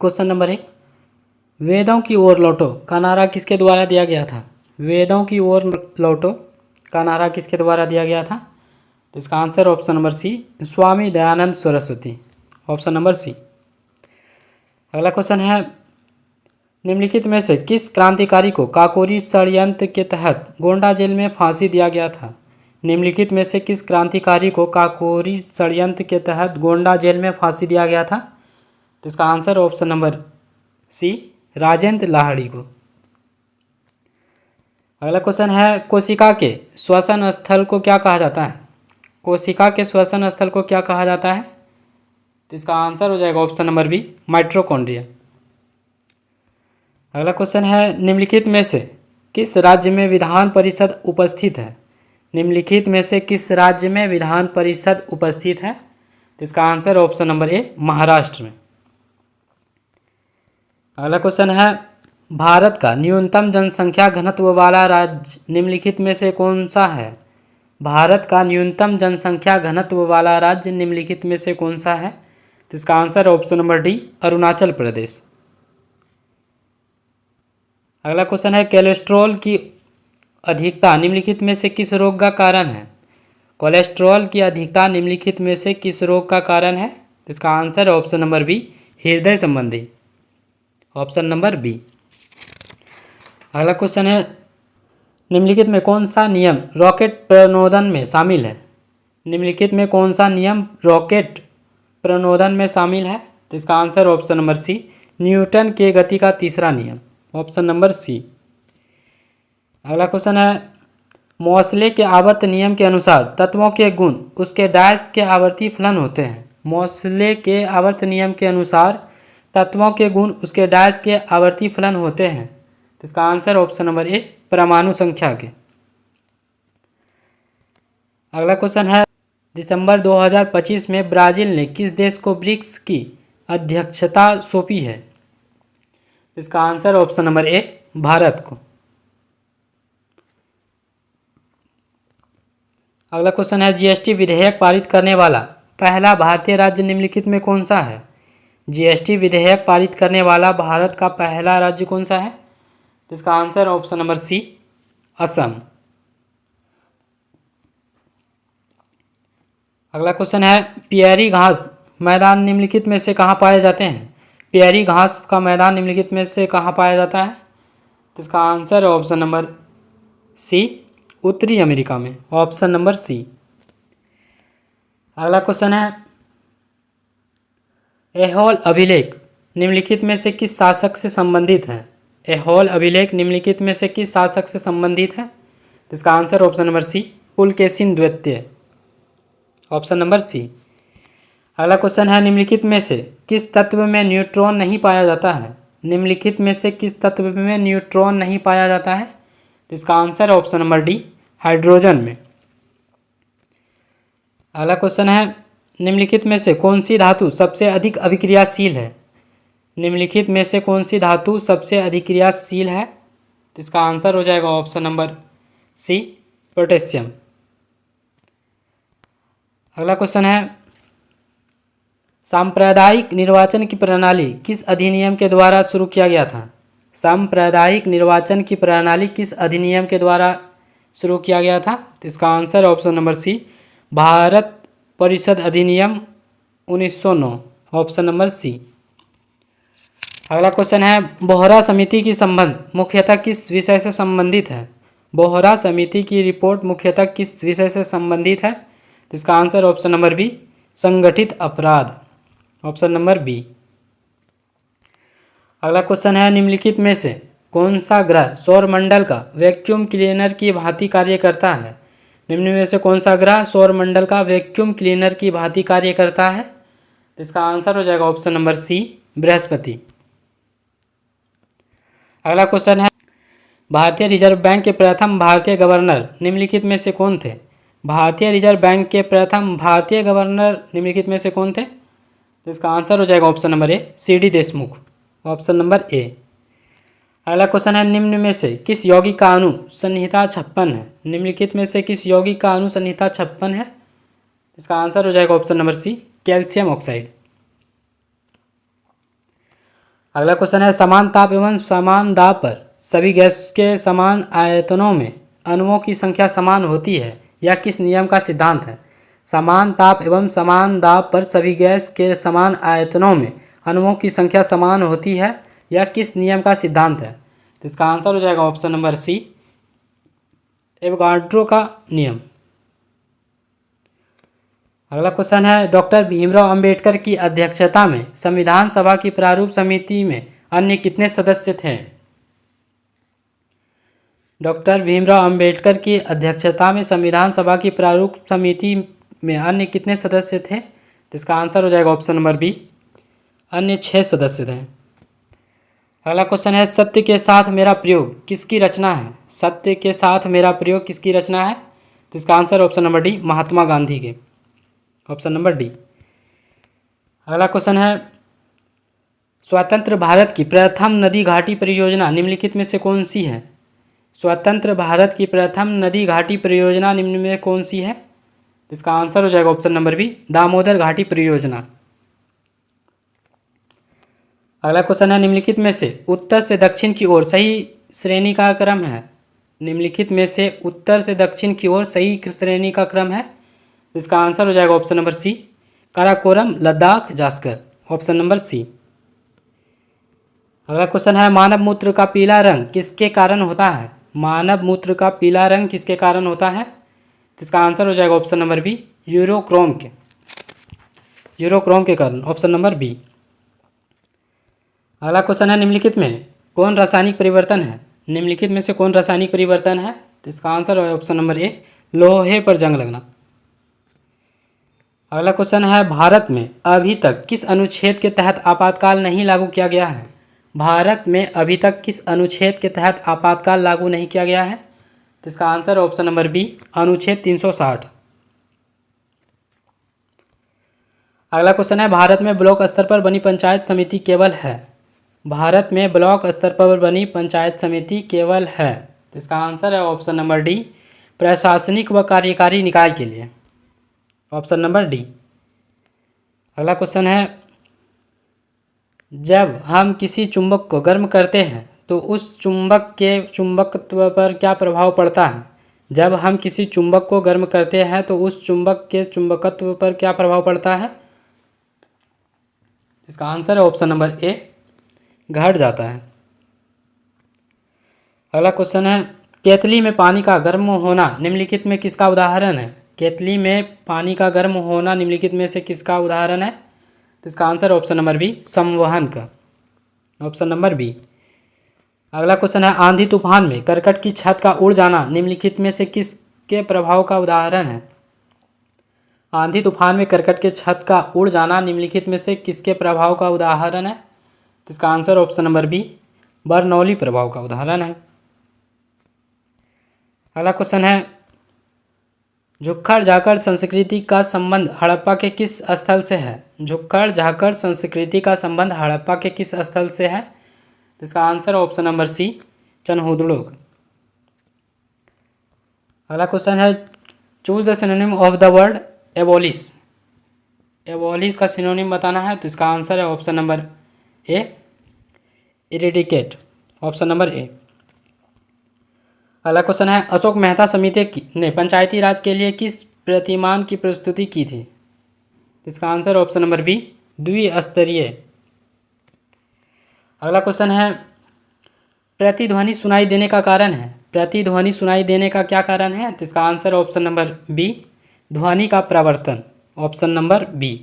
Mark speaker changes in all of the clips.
Speaker 1: Question number 1, वेदों की ओर लौटो का नारा किसके द्वारा दिया गया था? वेदों की ओर लौटो का नारा किसके द्वारा दिया गया था? तो इसका answer option number C, Swami Dayanand Saraswati, option number C. अगला क्वेश्चन है, निम्नलिखित में से किस क्रांतिकारी को काकोरी षड्यंत्र के तहत गोंडा जेल में फांसी दिया गया था? निम्नलिखित में से किस क्रांतिकारी को काकोरी षड्यंत्र के तहत गोंडा जेल में फांसी दिया गया था? तो इसका answer option number C, Rajendra Lahiri को। अगला क्वेश्चन है, कोशिका के श्वसन स्थल को क्या कहा जाता है? कोशिका के श्वसन स्थल को क्या कहा जाता है? तो इसका आंसर हो जाएगा ऑप्शन नंबर बी, माइटोकॉन्ड्रिया। अगला क्वेश्चन है, निम्नलिखित में से किस राज्य में विधान परिषद उपस्थित है? निम्नलिखित में से किस राज्य में विधान परिषद उपस्थित है? तो इसका आंसर ऑप्शन नंबर ए, महाराष्ट्र में। अगला क्वेश्चन है, भारत का न्यूनतम जनसंख्या घनत्व वाला राज्य निम्नलिखित में से कौन सा है? भारत का न्यूनतम जनसंख्या घनत्व वाला राज्य निम्नलिखित में से कौन सा है? तो इसका answer option number D, Arunachal Pradesh. अगला क्वेश्चन है, कोलेस्ट्रॉल की अधिकता निम्नलिखित में से किस रोग का कारण है? कोलेस्ट्रॉल की अधिकता निम्नलिखित में से किस रोग का कारण है? तो इसका आंसर ऑप्शन नंबर बी, हृदय संबंधी, ऑप्शन नंबर बी। अगला क्वेश्चन है, निम्नलिखित में कौन सा नियम रॉकेट प्रणोदन में शामिल है? निम्नलिखित में कौन सा नियम रॉकेट प्रणोदन में शामिल है? तो इसका answer option number C, Newton के गति का तीसरा नियम, ऑप्शन नंबर सी। अगला क्वेश्चन है, मोसले के आवर्त नियम के अनुसार तत्वों के गुण उसके डैश के आवर्ती फलन होते हैं। मोसले के आवर्त नियम के अनुसार तत्वों के गुण उसके डैश के आवर्ती फलन होते हैं। तो इसका आंसर ऑप्शन नंबर ए, परमाणु संख्या के। अगला क्वेश्चन है, दिसंबर 2025 में ब्राजील ने किस देश को ब्रिक्स की अध्यक्षता सौंपी है? इसका आंसर ऑप्शन नंबर ए, भारत को। अगला क्वेश्चन है, जीएसटी विधेयक पारित करने वाला पहला भारतीय राज्य निम्नलिखित में कौन सा है? जीएसटी विधेयक पारित करने वाला भारत का पहला राज्य कौन सा है? तो इसका answer option number C, Assam. अगला क्वेश्चन है, पियरी घास मैदान निम्नलिखित में से कहाँ पाए जाते हैं? पियरी घास का मैदान निम्नलिखित में से कहाँ पाया जाता है? तो इसका आंसर ऑप्शन नंबर सी, उत्तरी अमेरिका में, ऑप्शन नंबर सी। अगला क्वेश्चन है, ऐहोल अभिलेख निम्नलिखित में से किस शासक से संबंधित है? ऐहोल अभिलेख निम्नलिखित में से किस शासक से संबंधित है? तो इसका answer option number C, Pulakeshin द्वितीय, ऑप्शन नंबर सी। अगला क्वेश्चन है, निम्नलिखित में से किस तत्व में न्यूट्रॉन नहीं पाया जाता है? निम्नलिखित में से किस तत्व में न्यूट्रॉन नहीं पाया जाता है? तो इसका answer option number D, hydrogen में। अगला क्वेश्चन है, निम्नलिखित में से कौन सी धातु सबसे अधिक अभिक्रियाशील है? निम्नलिखित में से कौन सी धातु सबसे अभिक्रियाशील है? तो इसका आंसर हो जाएगा ऑप्शन नंबर सी, पोटेशियम। अगला क्वेश्चन है, सांप्रदायिक निर्वाचन की प्रणाली किस अधिनियम के द्वारा शुरू किया गया था? सांप्रदायिक निर्वाचन की प्रणाली किस अधिनियम के द्वारा शुरू किया गया था? तो इसका answer option number C, Bharat परिषद अधिनियम 1909, ऑप्शन नंबर सी। अगला क्वेश्चन है, बोहरा समिति की संबंध मुख्यतः किस विषय से संबंधित है? बोहरा समिति की रिपोर्ट मुख्यतः किस विषय से संबंधित है? तो इसका आंसर ऑप्शन नंबर बी, संगठित अपराध, ऑप्शन नंबर बी। अगला क्वेश्चन है, निम्नलिखित में से कौन सा ग्रह सौरमंडल का वैक्यूम क्लीनर की भांति कार्य करता है? निम्न में से कौन सा ग्रह सौरमंडल का वैक्यूम क्लीनर की भांति कार्य करता है? तो इसका आंसर हो जाएगा ऑप्शन नंबर सी, बृहस्पति। अगला क्वेश्चन है, भारतीय रिजर्व बैंक के प्रथम भारतीय गवर्नर निम्नलिखित में से कौन थे? भारतीय रिजर्व बैंक के प्रथम भारतीय गवर्नर निम्नलिखित में से कौन थे? तो इसका आंसर हो जाएगा option number A, CD Deshmukh, option number A. अगला क्वेश्चन है, निम्न में से किस यौगिक का अणु संहिता 56 है? निम्नलिखित में से किस यौगिक का अणु संहिता 56 है? इसका आंसर हो जाएगा option number C, calcium oxide. अगला क्वेश्चन है समान ताप एवं समान दाब पर सभी गैस के समान आयतनों में अणुओं की संख्या समान होती है, यह किस नियम का सिद्धांत है? समान ताप एवं समान दाब पर सभी गैस के समान आयतनों में अणुओं की संख्या समान होती है, यह किस नियम का सिद्धांत है? तो इसका आंसर हो जाएगा ऑप्शन नंबर सी, एवोगाड्रो का नियम। अगला क्वेश्चन है डॉक्टर भीमराव अंबेडकर की अध्यक्षता में संविधान सभा की प्रारूप समिति में अन्य कितने सदस्य थे? डॉक्टर भीमराव अंबेडकर की अध्यक्षता में संविधान सभा की प्रारूप समिति में अन्य कितने सदस्य थे? तो इसका आंसर हो जाएगा ऑप्शन नंबर बी, अन्य 6 सदस्य थे। अगला क्वेश्चन है सत्य के साथ मेरा प्रयोग किसकी रचना है? सत्य के साथ मेरा प्रयोग किसकी रचना है? तो इसका answer option number D, Mahatma Gandhi के, ऑप्शन नंबर डी। अगला क्वेश्चन है स्वतंत्र भारत की प्रथम नदी घाटी परियोजना निम्नलिखित में से कौन सी है? स्वतंत्र भारत की प्रथम नदी घाटी परियोजना निम्न में कौन सी है? इसका आंसर हो जाएगा ऑप्शन नंबर बी, दामोदर घाटी परियोजना। अगला क्वेश्चन है निम्नलिखित में से उत्तर से दक्षिण की ओर सही श्रेणी का क्रम है? निम्नलिखित में से उत्तर से दक्षिण की ओर सही श्रेणी का क्रम है? इसका आंसर हो जाएगा option number C, Karakoram, Ladakh, Zanskar, option number C. अगला क्वेश्चन है मानव मूत्र का पीला रंग किसके कारण होता है? मानव मूत्र का पीला रंग किसके कारण होता है? इसका आंसर हो जाएगा ऑप्शन नंबर बी, यूरोक्रोम के कारण, ऑप्शन नंबर बी। अगला क्वेश्चन है निम्नलिखित में कौन रासायनिक परिवर्तन है? निम्नलिखित में से कौन रासायनिक परिवर्तन है? तो इसका आंसर है ऑप्शन नंबर ए, लोहे पर जंग लगना। अगला क्वेश्चन है भारत में अभी तक किस अनुच्छेद के तहत आपातकाल नहीं लागू किया गया है? भारत में अभी तक किस अनुच्छेद के तहत आपातकाल लागू नहीं किया गया है? तो इसका आंसर ऑप्शन नंबर बी, अनुच्छेद 360। अगला क्वेश्चन है भारत में ब्लॉक स्तर पर बनी पंचायत समिति केवल है? भारत में ब्लॉक स्तर पर बनी पंचायत समिति केवल है? तो इसका आंसर है ऑप्शन नंबर डी, प्रशासनिक व कार्यकारी निकाय के लिए, ऑप्शन नंबर डी। अगला क्वेश्चन है जब हम किसी चुंबक को गर्म करते हैं तो उस चुंबक के चुंबकत्व पर क्या प्रभाव पड़ता है? जब हम किसी चुंबक को गर्म करते हैं तो उस चुंबक के चुंबकत्व पर क्या प्रभाव पड़ता है? इसका आंसर है ऑप्शन नंबर ए, घट जाता है। अगला क्वेश्चन है केतली में पानी का गर्म होना निम्नलिखित में किसका उदाहरण है? केतली में पानी का गर्म होना निम्नलिखित में से किसका उदाहरण है? तो इसका आंसर ऑप्शन नंबर बी, संवहन का, ऑप्शन नंबर बी। अगला क्वेश्चन है आंधी तूफान में करकट की छत का उड़ जाना निम्नलिखित में से किसके प्रभाव का उदाहरण है? आंधी तूफान में करकट के छत का उड़ जाना निम्नलिखित में से किसके प्रभाव का उदाहरण है? तो इसका answer option number B, Bernoulli प्रभाव का उदाहरण है। अगला क्वेश्चन है झुक्खड़ झाकड़ संस्कृति का संबंध हड़प्पा के किस स्थल से है? झुक्खड़ झाकड़ संस्कृति का संबंध हड़प्पा के किस स्थल से है? तो इसका answer option number C, Chanhudaro. अगला क्वेश्चन है choose the synonym of the word abolish. Abolish का सिनोनिम बताना है, तो इसका आंसर है option number A, eradicate, option number A. अगला क्वेश्चन है अशोक मेहता समिति ने पंचायती राज के लिए किस प्रतिमान की प्रस्तुति की थी? इसका आंसर ऑप्शन नंबर बी, द्विस्तरीय। अगला क्वेश्चन है प्रतिध्वनि सुनाई देने का कारण है? प्रतिध्वनि सुनाई देने का क्या कारण है? तो इसका आंसर ऑप्शन नंबर बी, ध्वनि का प्रवर्तन, ऑप्शन नंबर बी।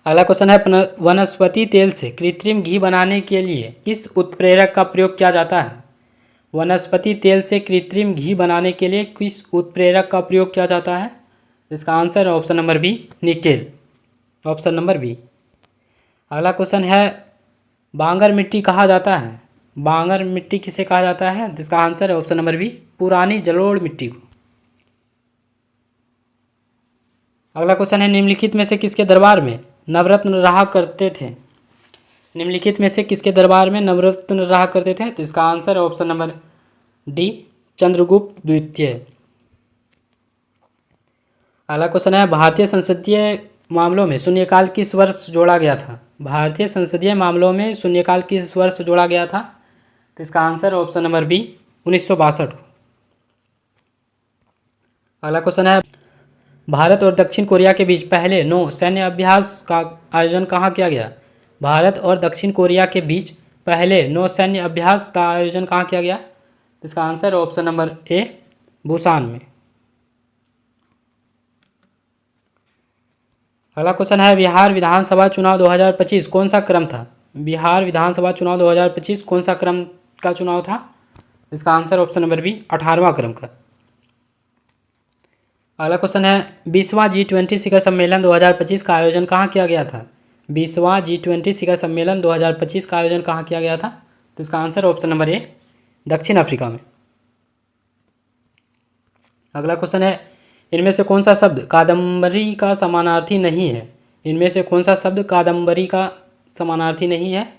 Speaker 1: अगला क्वेश्चन है वनस्पति तेल से कृत्रिम घी बनाने के लिए किस उत्प्रेरक का प्रयोग किया जाता है? वनस्पति तेल से कृत्रिम घी बनाने के लिए किस उत्प्रेरक का प्रयोग किया जाता है? इसका आंसर है option number B, nickel, option number B. अगला क्वेश्चन है बांगर मिट्टी कहा जाता है? बांगर मिट्टी किसे कहा जाता है? इसका आंसर है ऑप्शन नंबर बी, पुरानी जलोढ़ मिट्टी को। अगला क्वेश्चन है निम्नलिखित में से किसके दरबार में नवरत्न रहा करते थे? निम्नलिखित में से किसके दरबार में नवरत्न रहा करते थे? तो इसका आंसर है ऑप्शन नंबर डी, चंद्रगुप्त द्वितीय। अगला क्वेश्चन है भारतीय संसदीय मामलों में शून्यकाल किस वर्ष जोड़ा गया था? भारतीय संसदीय मामलों में शून्यकाल किस वर्ष जोड़ा गया था? तो इसका आंसर ऑप्शन नंबर बी 1962। अगला क्वेश्चन है, भारत और दक्षिण कोरिया के बीच पहले नौ सैन्य अभ्यास का आयोजन कहाँ किया गया? भारत और दक्षिण कोरिया के बीच पहले नौ सैन्य अभ्यास का आयोजन कहाँ किया गया? इसका आंसर ऑप्शन नंबर ए बुसान में। अगला क्वेश्चन है, बिहार विधानसभा चुनाव 2025 कौन सा क्रम था? बिहार विधानसभा चुनाव 2025 कौन सा क्रम का चुनाव था? इसका आंसर ऑप्शन नंबर बी 18वां क्रम का। अगला क्वेश्चन है, 20वां G20 शिखर सम्मेलन 2025 का आयोजन कहाँ किया गया था? 20वां G20 शिखर सम्मेलन 2025 का आयोजन कहाँ किया गया था? तो इसका आंसर ऑप्शन नंबर ए दक्षिण अफ्रीका में। अगला क्वेश्चन है, इनमें से कौन सा शब्द कादम्बरी का समानार्थी नहीं है? इनमें से कौन सा शब्द कादम्बरी का समानार्थी नहीं है?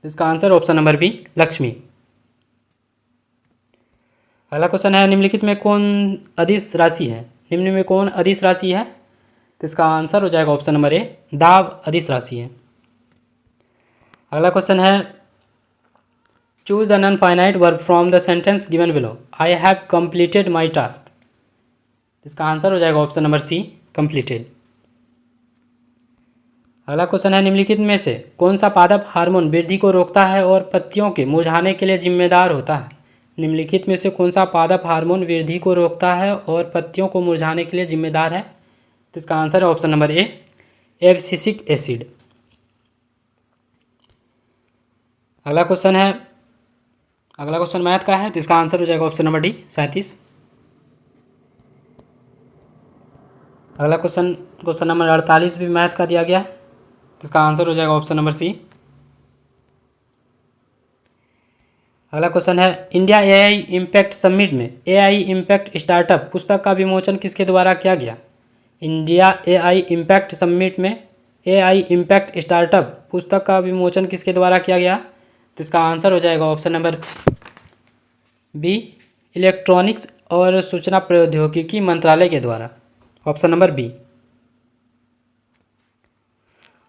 Speaker 1: इसका answer option number B Lakshmi. अगला क्वेश्चन है, निम्नलिखित में कौन अदिश राशि है? निम्न में कौन अदिश राशि है? तो इसका आंसर हो जाएगा ऑप्शन नंबर ए दाब अदिश राशि है। अगला क्वेश्चन है, choose the non finite verb from the sentence given below. I have completed my task. इसका आंसर हो जाएगा ऑप्शन नंबर सी कंप्लीटेड। अगला क्वेश्चन है, निम्नलिखित में से कौन सा पादप हार्मोन वृद्धि को रोकता है और पत्तियों के मुरझाने के लिए जिम्मेदार होता है? निम्नलिखित में से कौन सा पादप हार्मोन वृद्धि को रोकता है और पत्तियों को मुरझाने के लिए जिम्मेदार है? तो इसका आंसर है ऑप्शन नंबर ए एब्सिसिक एसिड। अगला क्वेश्चन मैथ का है, तो इसका आंसर हो जाएगा ऑप्शन नंबर डी 37। अगला क्वेश्चन नंबर 48 भी मैथ का दिया गया है, तो इसका आंसर हो जाएगा ऑप्शन नंबर सी। अगला क्वेश्चन है, इंडिया एआई इम्पैक्ट समिट में एआई इम्पैक्ट स्टार्टअप पुस्तक का विमोचन किसके द्वारा किया गया? इंडिया एआई इम्पैक्ट समिट में एआई इम्पैक्ट स्टार्टअप पुस्तक का विमोचन किसके द्वारा किया गया? तो इसका आंसर हो जाएगा ऑप्शन नंबर बी इलेक्ट्रॉनिक्स और सूचना प्रौद्योगिकी मंत्रालय के द्वारा, ऑप्शन नंबर बी।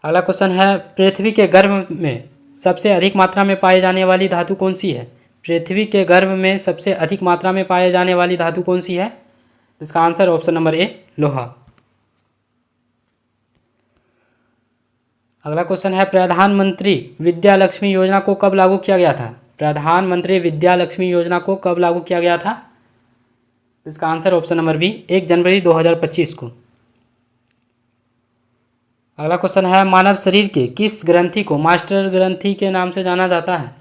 Speaker 1: अगला क्वेश्चन है, पृथ्वी के गर्भ में सबसे अधिक मात्रा में पाए जाने वाली धातु कौन सी है? पृथ्वी के गर्भ में सबसे अधिक मात्रा में पाए जाने वाली धातु कौन सी है? इसका आंसर ऑप्शन नंबर ए लोहा। अगला क्वेश्चन है, प्रधानमंत्री विद्या लक्ष्मी योजना को कब लागू किया गया था? प्रधानमंत्री विद्या लक्ष्मी योजना को कब लागू किया गया था? इसका आंसर ऑप्शन नंबर बी 1 जनवरी 2025 को। अगला क्वेश्चन है, मानव शरीर के किस ग्रंथि को मास्टर ग्रंथि के नाम से जाना जाता है?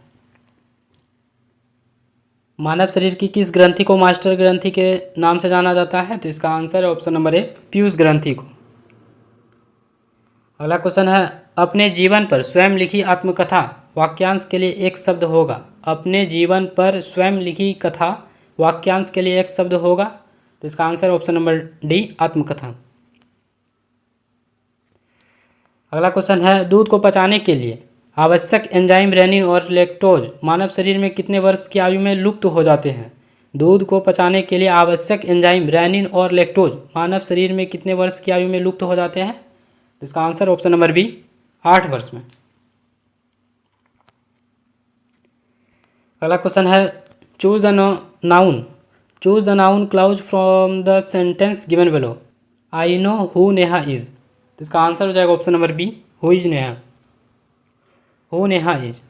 Speaker 1: मानव शरीर की किस ग्रंथि को मास्टर ग्रंथि के नाम से जाना जाता है? तो इसका आंसर है ऑप्शन नंबर ए पीयूष ग्रंथि को। अगला क्वेश्चन है, अपने जीवन पर स्वयं लिखी आत्मकथा वाक्यांश के लिए एक शब्द होगा। अपने जीवन पर स्वयं लिखी कथा वाक्यांश के लिए एक शब्द होगा। तो इसका आंसर ऑप्शन नंबर डी आत्मकथा। अगला क्वेश्चन है, दूध को पचाने के लिए आवश्यक एंजाइम रेनिन और लैक्टोज मानव शरीर में कितने वर्ष की आयु में लुप्त हो जाते हैं? दूध को पचाने के लिए आवश्यक एंजाइम रेनिन और लैक्टोज मानव शरीर में कितने वर्ष की आयु में लुप्त हो जाते हैं? इसका आंसर ऑप्शन नंबर बी 8 वर्ष में। अगला क्वेश्चन है, choose the noun clause from the sentence given below. I know who Neha is. इसका आंसर हो जाएगा option number B who is Neha. Who Neha is.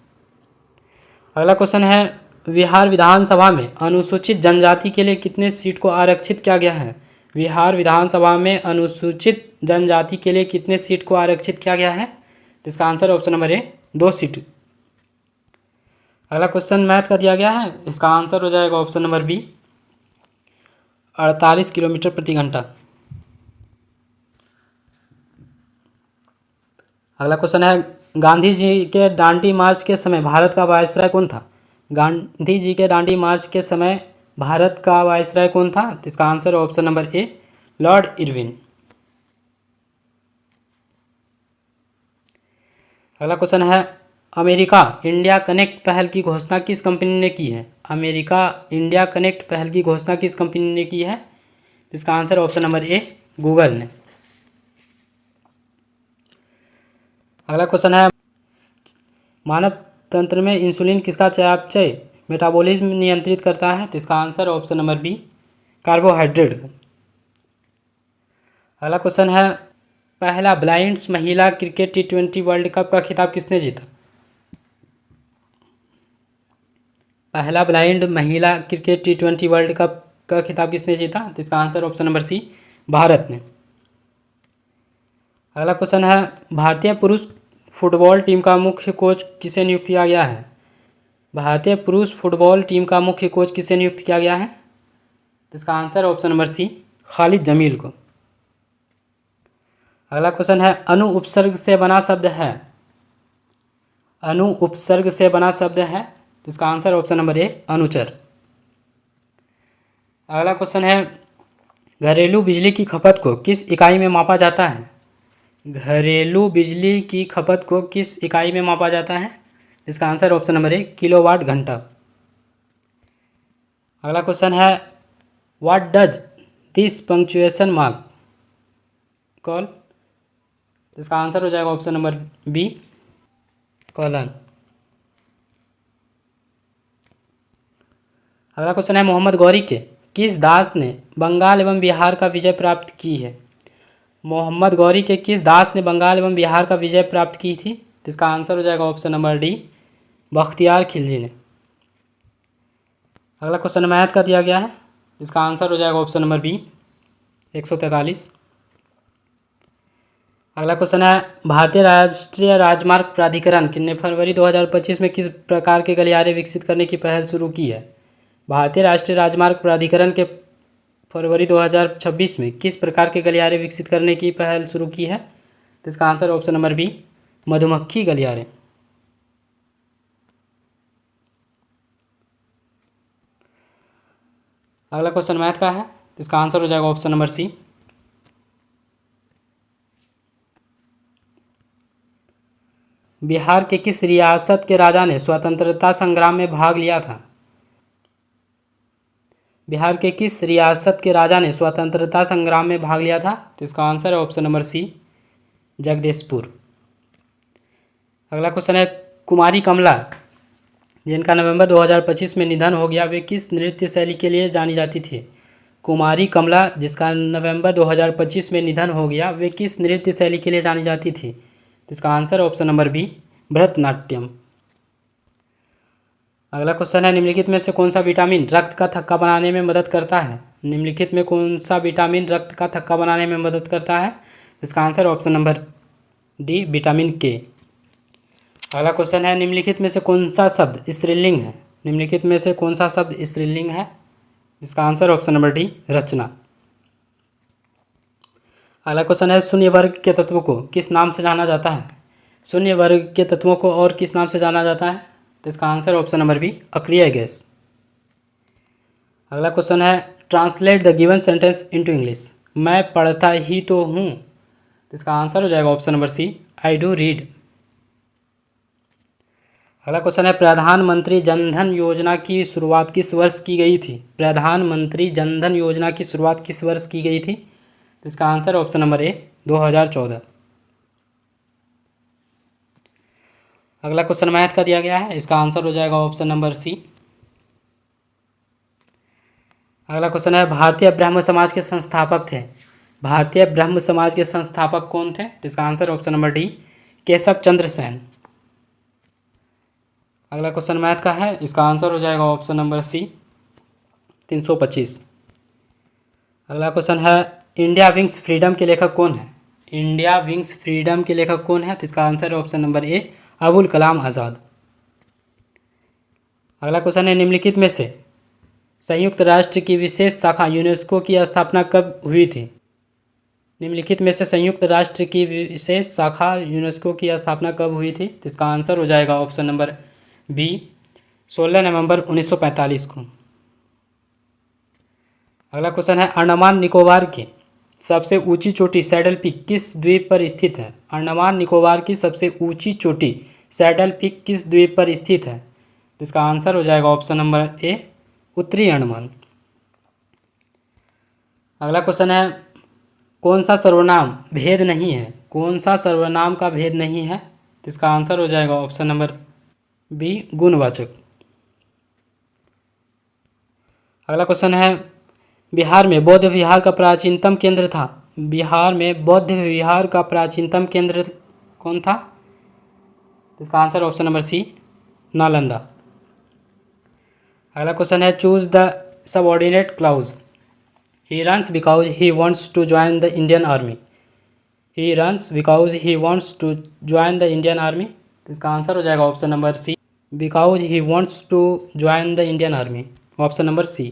Speaker 1: अगला क्वेश्चन है, बिहार विधानसभा में अनुसूचित जनजाति के लिए कितने सीट को आरक्षित किया गया है? बिहार विधानसभा में अनुसूचित जनजाति के लिए कितने सीट को आरक्षित किया गया है? इसका आंसर ऑप्शन नंबर ए 2 सीट। अगला क्वेश्चन मैथ का दिया गया है, इसका आंसर हो जाएगा ऑप्शन नंबर बी 48 किलोमीटर प्रति घंटा। अगला क्वेश्चन है, गांधी जी के दांडी मार्च के समय भारत का वायसराय कौन था? गांधी जी के दांडी मार्च के समय भारत का वायसराय कौन था? तो इसका आंसर ऑप्शन नंबर ए लॉर्ड इरविन। अगला क्वेश्चन है, अमेरिका इंडिया कनेक्ट पहल की घोषणा किस कंपनी ने की है? अमेरिका इंडिया कनेक्ट पहल की घोषणा किस कंपनी ने की है? इसका आंसर ऑप्शन नंबर ए गूगल ने। अगला क्वेश्चन है, मानव तंत्र में इंसुलिन किसका चयापचय मेटाबॉलिज्म नियंत्रित करता है? तो इसका answer option number B, carbohydrate. अगला क्वेश्चन है, पहला ब्लाइंड्स महिला क्रिकेट T20 वर्ल्ड कप का खिताब किसने जीता? पहला ब्लाइंड महिला क्रिकेट T20 वर्ल्ड कप का खिताब किसने जीता? तो इसका answer option number C, Bharat ने। अगला क्वेश्चन है, भारतीय पुरुष फुटबॉल टीम का मुख्य कोच किसे नियुक्त किया गया है? भारतीय पुरुष फुटबॉल टीम का मुख्य कोच किसे नियुक्त किया गया है? तो इसका answer option number C, Khalid Jamil को। अगला क्वेश्चन है, अनु उपसर्ग से बना शब्द है। अनु उपसर्ग से बना शब्द है, तो इसका आंसर ऑप्शन नंबर ए, अनुचर। अगला क्वेश्चन है, घरेलू बिजली की खपत को किस इकाई में मापा जाता है? घरेलू बिजली की खपत को किस इकाई में मापा जाता है? इसका आंसर ऑप्शन नंबर ए, किलोवाट घंटा। अगला क्वेश्चन है, what does this punctuation mark call? इसका आंसर हो जाएगा ऑप्शन नंबर बी, कॉलन। अगला क्वेश्चन है, मोहम्मद गौरी के किस दास ने बंगाल एवं बिहार का विजय प्राप्त की है? मोहम्मद गौरी के किस दास ने बंगाल एवं बिहार का विजय प्राप्त की थी? तो इसका आंसर हो जाएगा option number D, Bakhtiyar Khilji ने। अगला क्वेश्चन मैथ का दिया गया है, इसका आंसर हो जाएगा ऑप्शन नंबर बी, 143। अगला क्वेश्चन है, भारतीय राष्ट्रीय राजमार्ग प्राधिकरण ने फरवरी 2025 में किस प्रकार के गलियारे विकसित करने की पहल शुरू की है? भारतीय राष्ट्रीय राजमार्ग प्राधिकरण के फरवरी 2026 में किस प्रकार के गलियारे विकसित करने की पहल शुरू की है? तो इसका आंसर ऑप्शन नंबर बी, मधुमक्खी गलियारे। अगला क्वेश्चन मैथ का है, इसका आंसर हो जाएगा ऑप्शन नंबर सी। बिहार के किस रियासत के राजा ने स्वतंत्रता संग्राम में भाग लिया था? बिहार के किस रियासत के राजा ने स्वतंत्रता संग्राम में भाग लिया था? तो इसका आंसर है ऑप्शन नंबर सी, जगदीशपुर। अगला क्वेश्चन है, कुमारी कमला जिनका नवंबर 2025 में निधन हो गया, वे किस नृत्य शैली के लिए जानी जाती थी? कुमारी कमला जिसका नवंबर 2025 में निधन हो गया, वे किस नृत्य शैली के लिए जानी जाती थी? तो इसका answer option number B, Bharatanatyam. अगला क्वेश्चन है, निम्नलिखित में से कौन सा विटामिन रक्त का थक्का बनाने में मदद करता है? निम्नलिखित में कौन सा विटामिन रक्त का थक्का बनाने में मदद करता है? इसका answer option number D, vitamin के। अगला क्वेश्चन है, निम्नलिखित में से कौन सा शब्द स्त्रीलिंग है? निम्नलिखित में से कौन सा शब्द स्त्रीलिंग है? इसका आंसर ऑप्शन नंबर डी, रचना। अगला क्वेश्चन है, शून्य वर्ग के तत्वों को किस नाम से जाना जाता है? शून्य वर्ग के तत्वों को और किस नाम से जाना जाता है? तो इसका आंसर ऑप्शन नंबर बी, अक्रिय गैस। अगला क्वेश्चन है, translate the given sentence into English. मैं पढ़ता ही तो हूँ। तो इसका आंसर हो जाएगा option number C, I do read. अगला क्वेश्चन है, प्रधानमंत्री जनधन योजना की शुरुआत किस वर्ष की गई थी? प्रधानमंत्री जनधन योजना की शुरुआत किस वर्ष की गई थी? तो इसका आंसर ऑप्शन नंबर ए, 2014। अगला क्वेश्चन मैथ का दिया गया है, इसका आंसर हो जाएगा ऑप्शन नंबर सी। अगला क्वेश्चन है, भारतीय ब्रह्म समाज के संस्थापक थे। भारतीय ब्रह्म समाज के संस्थापक कौन थे? तो इसका answer option number D, Keshav Chandra Sen. अगला क्वेश्चन मैथ का है, इसका आंसर हो जाएगा ऑप्शन नंबर सी, 325। अगला क्वेश्चन है, इंडिया विंग्स फ्रीडम के लेखक कौन है? इंडिया विंग्स फ्रीडम के लेखक कौन है? तो इसका आंसर है ऑप्शन नंबर ए, अबुल कलाम आज़ाद। अगला क्वेश्चन है, निम्नलिखित में से संयुक्त राष्ट्र की विशेष शाखा यूनेस्को की स्थापना कब हुई थी? निम्नलिखित में से संयुक्त राष्ट्र की विशेष शाखा यूनेस्को की स्थापना कब हुई थी? तो इसका आंसर हो जाएगा ऑप्शन नंबर बी, 16 नवंबर 1945 को। अगला क्वेश्चन है, अंडमान निकोबार की सबसे ऊंची चोटी सैडल पीक किस द्वीप पर स्थित है? अंडमान निकोबार की सबसे ऊंची चोटी सैडल पीक किस द्वीप पर स्थित है? तो इसका आंसर हो जाएगा ऑप्शन नंबर ए, उत्तरी अंडमान। अगला क्वेश्चन है, कौन सा सर्वनाम भेद नहीं है? कौन सा सर्वनाम का भेद नहीं है? तो इसका आंसर हो जाएगा ऑप्शन नंबर बी गुणवाचक। अगला क्वेश्चन है बिहार में बौद्ध विहार का प्राचीनतम केंद्र था। बिहार में बौद्ध विहार का प्राचीनतम केंद्र कौन था? इसका answer option number C Nalanda. अगला क्वेश्चन है choose the subordinate clause. He runs because he wants to join the Indian army. He runs because he wants to join the Indian army. तो इसका आंसर हो जाएगा option number C because he wants to join the Indian army, option number C.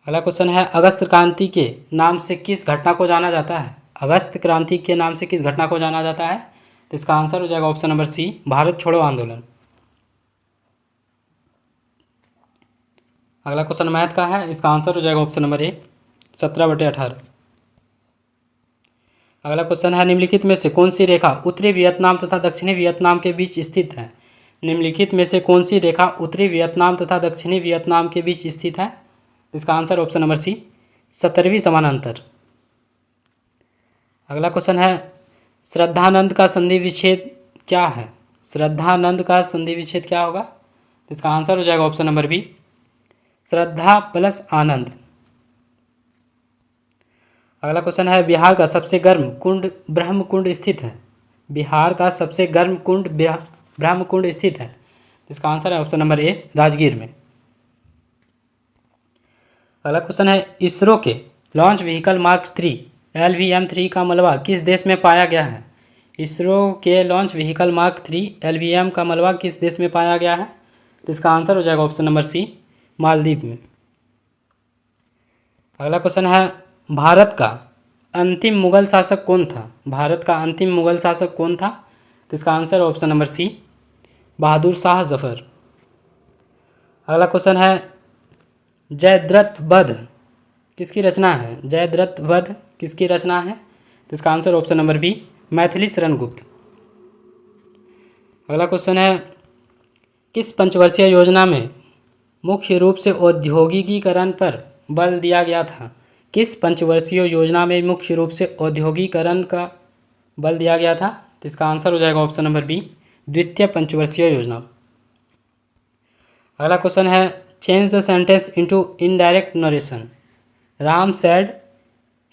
Speaker 1: अगला question है अगस्त क्रांति के नाम से किस घटना को जाना जाता है? अगस्त क्रांति के नाम से किस घटना को जाना जाता है? तो इसका आंसर हो जाएगा ऑप्शन नंबर सी भारत छोड़ो आंदोलन। अगला क्वेश्चन मैथ का है, इसका आंसर हो जाएगा ऑप्शन नंबर ए 17/18। अगला क्वेश्चन है निम्नलिखित में से कौन सी रेखा उत्तरी वियतनाम तथा दक्षिणी वियतनाम के बीच स्थित है? निम्नलिखित में से कौन सी रेखा उत्तरी वियतनाम तथा दक्षिणी वियतनाम के बीच स्थित है? इसका आंसर ऑप्शन नंबर सी 70वीं समानांतर। अगला क्वेश्चन है श्रद्धानंद का संधि विच्छेद क्या है? श्रद्धानंद का संधि विच्छेद क्या होगा? इसका आंसर हो जाएगा ऑप्शन नंबर बी श्रद्धा प्लस आनंद। अगला क्वेश्चन है बिहार का सबसे गर्म कुंड ब्रह्म कुंड स्थित है। बिहार का सबसे गर्म कुंड ब्रह्म कुंड स्थित है। इसका आंसर है ऑप्शन नंबर ए राजगीर में। अगला क्वेश्चन है इसरो के लॉन्च व्हीकल मार्क 3 LVM-3 का मलबा किस देश में पाया गया है? इसरो के लॉन्च व्हीकल मार्क 3 LVM का मलबा किस देश में पाया गया है? तो इसका आंसर हो जाएगा ऑप्शन नंबर सी मालदीव में। अगला क्वेश्चन है भारत का अंतिम मुगल शासक कौन था? भारत का अंतिम मुगल शासक कौन था? तो इसका आंसर ऑप्शन नंबर सी बहादुर शाह जफर। अगला क्वेश्चन है जयद्रथ वध किसकी रचना है? जयद्रथ वध किसकी रचना है? तो इसका answer option number B Maithili Sharan Gupt. अगला क्वेश्चन है किस पंचवर्षीय योजना में मुख्य रूप से औद्योगिकीकरण पर बल दिया गया था? किस पंचवर्षीय योजना में मुख्य रूप से औद्योगिकीकरण का बल दिया गया था? तो इसका आंसर हो जाएगा ऑप्शन नंबर बी द्वितीय पंचवर्षीय योजना। अगला क्वेश्चन है change the sentence into indirect narration. Ram said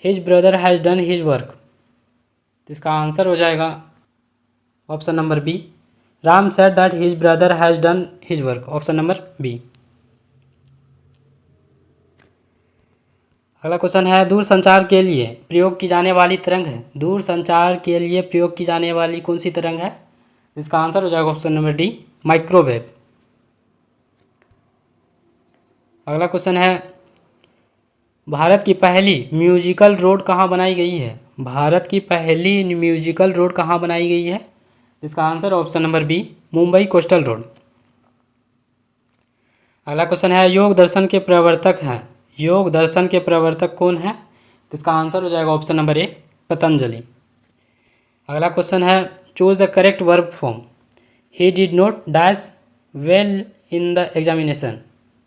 Speaker 1: his brother has done his work. तो इसका आंसर हो जाएगा option number B Ram said that his brother has done his work, option number B. अगला क्वेश्चन है दूरसंचार के लिए प्रयोग की जाने वाली तरंग है। दूरसंचार के लिए प्रयोग की जाने वाली कौन सी तरंग है? इसका आंसर हो जाएगा ऑप्शन नंबर डी माइक्रोवेव। अगला क्वेश्चन है भारत की पहली म्यूजिकल रोड कहाँ बनाई गई है? भारत की पहली म्यूजिकल रोड कहाँ बनाई गई है? इसका answer option number B Mumbai coastal road. अगला क्वेश्चन है योग दर्शन के प्रवर्तक हैं। योग दर्शन के प्रवर्तक कौन है? तो इसका आंसर हो जाएगा ऑप्शन नंबर ए पतंजलि। अगला क्वेश्चन है choose the correct verb form. He did not dash well in the examination.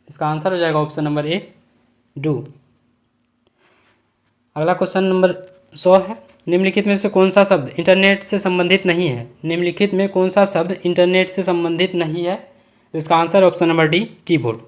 Speaker 1: इसका आंसर हो जाएगा ऑप्शन नंबर ए डू। अगला क्वेश्चन नंबर 100 है निम्नलिखित में से कौन सा शब्द इंटरनेट से संबंधित नहीं है? निम्नलिखित में कौन सा शब्द इंटरनेट से संबंधित नहीं है? इसका answer option number D keyboard.